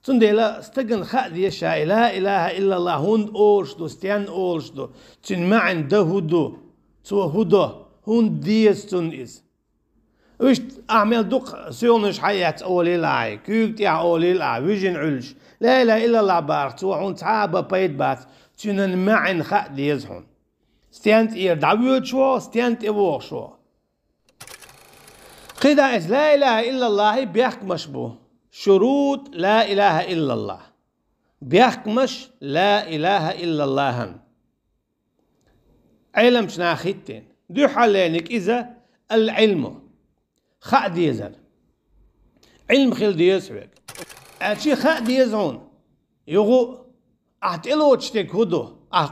تنديلا استجن خادي شاي لا إله إلا الله هند أولشدو ستيان أولشدو تن معن دهودو تو هودو هند ديستون إز وش أعمل دوق سيونش حياة أولي لاي كيكتيا أولي لاي ويجن علش لا إله إلا الله بارك تو هون تعابا بيت بات تنن معن خادي يزهون ستيانت إير دعويت شو ستيانت إيوه شو قيدا إز لا إله إلا الله بيحك مشبوه شروط لا إله إلا الله بيحكمش لا إله إلا الله علم شناخيتين دو حالينك إذا العلم خاد يزر علم خيل ديسوك أشي خاد يزعون يغو أحتلو تشتك هدو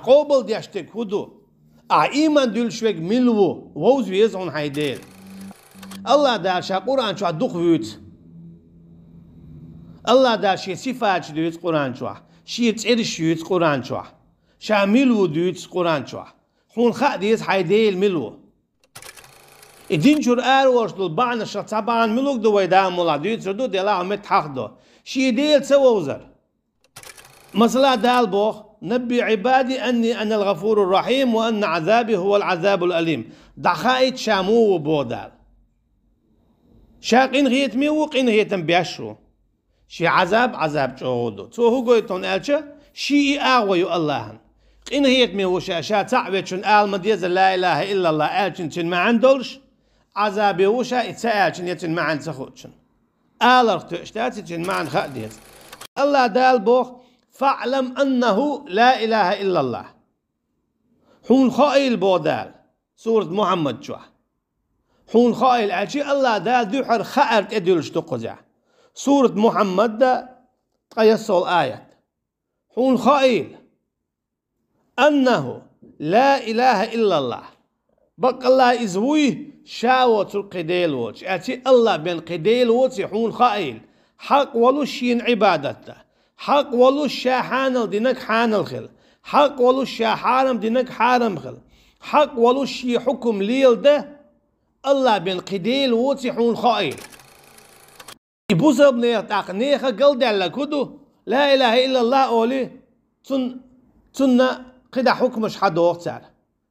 قوبل ديشتك هدو إيمان دول شوك ملو ووزو يزعون هايدير الله دار شا قرآن شو عدوك ويت الله دار شي صفات دويت قرآن شو شي تعرش يوت قرآن شو شاملو دويت قرآن شو خون خاديس حيديل ملو الدين شرآر ورشدو بعنا شطبان ملوك دو ويدان مولا دويت ردو ديلا عمت حقدو شي ديل سووزر مثلا دال بوخ نبي عبادي أني أنا الغفور الرحيم وأن عذابي هو العذاب الأليم دخايت شامو وبودال شاقين غيت ميو قين غيتم بيشو شي عذاب جهودو تو هو قويتون ألشا شي أغويو الله قين غيت ميو شا تعويتشن آل مديز لا إله إلا الله ألشن تن ما عندولش عذابي وشا إتسألشن يتن ما عند سخوتشن آلرت اشتاتي تن ما عند خاديز الله دال بوخ فاعلم أنه لا إله إلا الله حون خائل بودال سورة محمد جوا حون خائل أشي الله دال دوحر خأرت أدلش تقزع سورة محمد دا تقيسوا الآية حون خائل أنه لا إله إلا الله بق الله إزويه شاوة القديل ووش أتي الله بين قديل ووش حون خائل حق ولو شين عبادته حق ولو شاحانل دينك حانل خل حق ولو شاحارم دينك حارم خل حق ولو شي حكم ليل ده الله بين قديل ووش حون خائل يبوسب نيتاق نيخا قلد على كدو لا إله إلا الله أولي تن قدا حكمش حد وقتار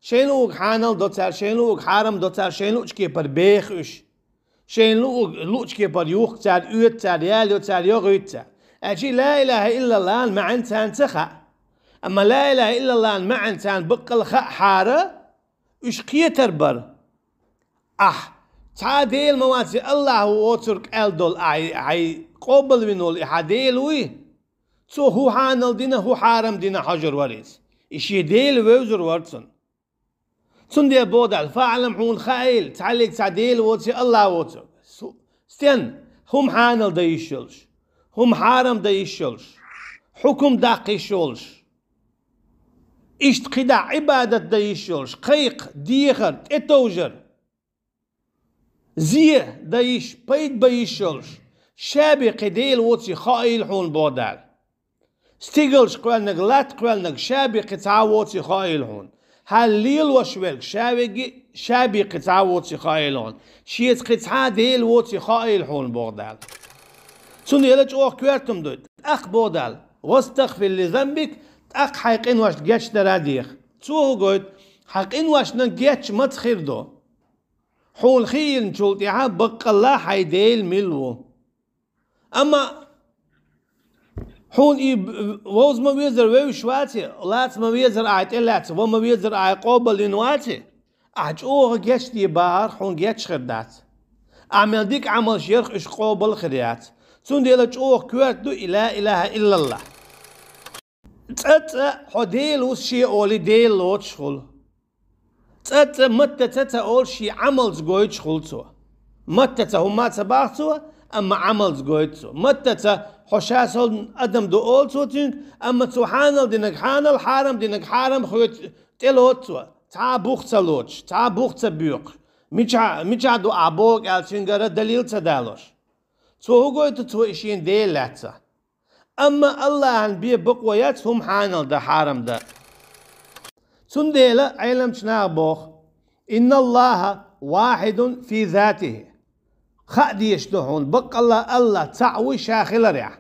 شينو حانل دوتار شينو حارم دوتار شينو كي بر بيخش شينو لوش كي بر يوختار يوتار ياليوتار يوغيتار أجي لا إله إلا الله مع إنسان تخا أما لا إله إلا الله مع إنسان بقل خا حارة إيش قيتر بر تعاديل مواتي الله وترك الدول اي قبل منول حاديل وي تو هو حانل دينا هو حارم دينا حجر وريس اشي ديل ويوزر ورتسن تون دي بودال فاعلم حون خايل تعليق تعديل وتي الله وترك ستين هم حانل دا يشلش هم حارم دا يشلش حكم دا يشلش اشت قدا عبادة دا يشلش قيق ديخر اتوجر زيه دايش بيت بيشلش شابي قديل وطي خايل حون بودال ستيغلش قوالنك لات قوالنك شابي قطعا وطي خايل حون هالليل وشوالك شابي قطعا وطي خايل حون شيت قطعا ديل وطي خايل حون بودال سن يلج اوه كوارتم دوت اخ بودال واستغفر لذنبك اخ حيقين واش تجيش دراديخ تو قويت حقين واش نجيش متخير دو حول خيل نشولت يا بق الله حيديل ملو اما حول ووز ما بيزر ويش واتي لات ما بيزر اعت لات وما بيزر اع قبل نواتي اج اوه جيش دي بار حول جيش خدات اعمل ديك عمل شيخ اش قبل خديات سون ديلج اوه كوات دو لا اله الا الله تت حديل وشي اولي ديل لوتش خل تتا متى تتا أول شي عمل زغويت خلصوا متى تا هم ما تباختوا أما عمل زغويتوا متى تا حشاسل أدم دو أول صوتين أما سبحان دينك حانل حارم دينك حارم خويت تلوتوا تا بوخت لوتش تا بوخت بيوق ميجا دو أبوك ألشينغرا دليل تدالوش تو غويت تو إشين ديل لاتسا أما الله أن بيه بقويات هم حانل دا حارم دا سنديلا علم شنابوخ إن الله واحد في ذاته خادي يشتهون بق الله تعوي شاخل ريح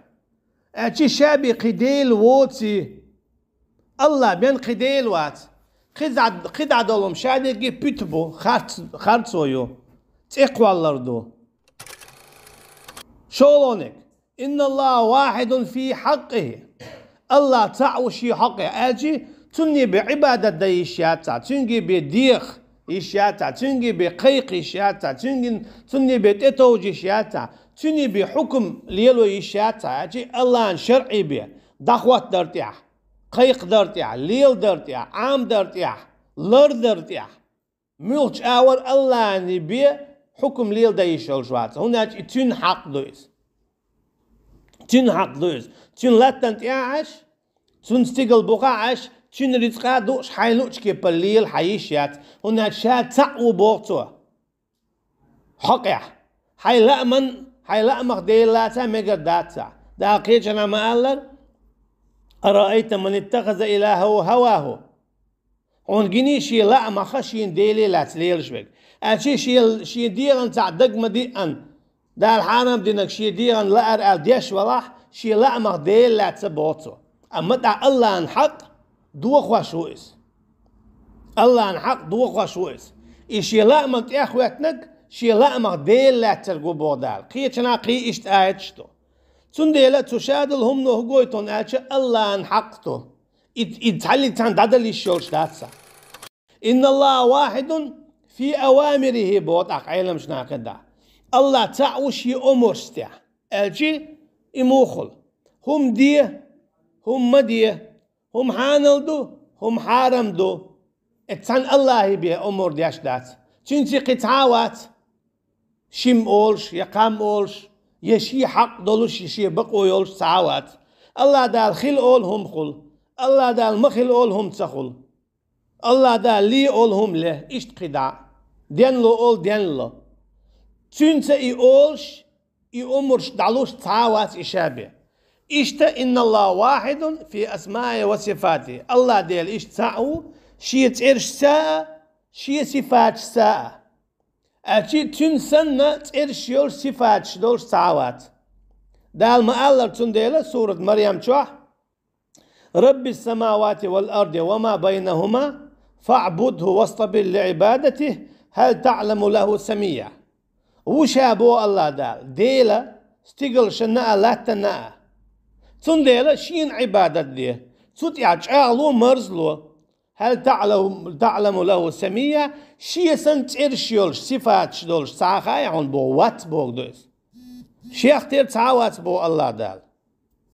أشي شابي قديل ووتي الله بين قديل وات قد عدلهم شادي جي بيتبو خارتسويو تقوى الأرضو شولونك إن الله واحد في حقه الله تعوشي حقه أجي تني بعبادة دي إشياتا تنجي بديخ إشياتا تنجي بقيق إشياتا تني بتتوج إشياتا تني بحكم ليلو إشياتا أجي الله شرعي بيه دخوات درتيح قيق درتيح ليل درتيح عام درتيح لر درتيح ملش آور الله نبيه حكم ليل دي شلشوات هناك تن حق دويس تن حق دويس تن لاتن تعاش تن ستيقل بقاعش تن رزقا دوش حيلوش كي بالليل حيشيات هناك شات تعو بوغتو حقيا حيلأمخ ديلاتا مقداتا دا قيجنا ما ألر أرأيت من اتخذ إلهه هواه هون جيني شي لأمخ شين ديلي لات ليل شبك أشي شي ديغن تاع دقمة دي أن دا الحرم دينك شي ديغن لأر ديش ولاح شي لأمخ ديل لات بوغتو أما تاع الله انحق دوخ وشويس الله انحق دوخ وشويس إشي لأمك يا أخواتنك شي لأمك ديل لا ترقو بودال قيتنا قي إشت آيتشتو تنديلا تشادل هم نهجويتون آتش الله انحقتو يتحلي تان دادل الشولش داتسا إن الله واحد في أوامره بود أقعيلم شناقدا الله تعوشي أمرستيا ألجي إموخل هم ديه هم مديه هم حانلدو هم حارمدو اتسان الله بيه أمور دياش دات تنسي قطعوات شم أولش يقام أولش يشي حق دولش يشي بقو يولش سعوات الله دال خل أول هم خل الله دال مخل أول هم تخل الله دال لي أول هم له إشت قدع دين له أول دين له تنسي إي أولش إي أمرش دعلوش سعوات إشابه إشت إن الله واحد في أسمائه وصفاته الله ديل إشت سعو شي تعرش ساعة شي صفات ساعة أشي تنسن تعرش يول صفات شدول ساعات دال ما الله تنديله سورة مريم شوح رب السماوات والأرض وما بينهما فاعبده واصطبر لعبادته هل تعلم له سميا وشابو الله دال ديلا ستيقل شناء لا تناء تنديلا شين عبادة دي تتعج أغلو مرزلو هل تعلم له سمية شي سنت إرشيولش صفات شدولش ساخاي عن بو وات بوغدوز شيخ تير تعوات بو الله دال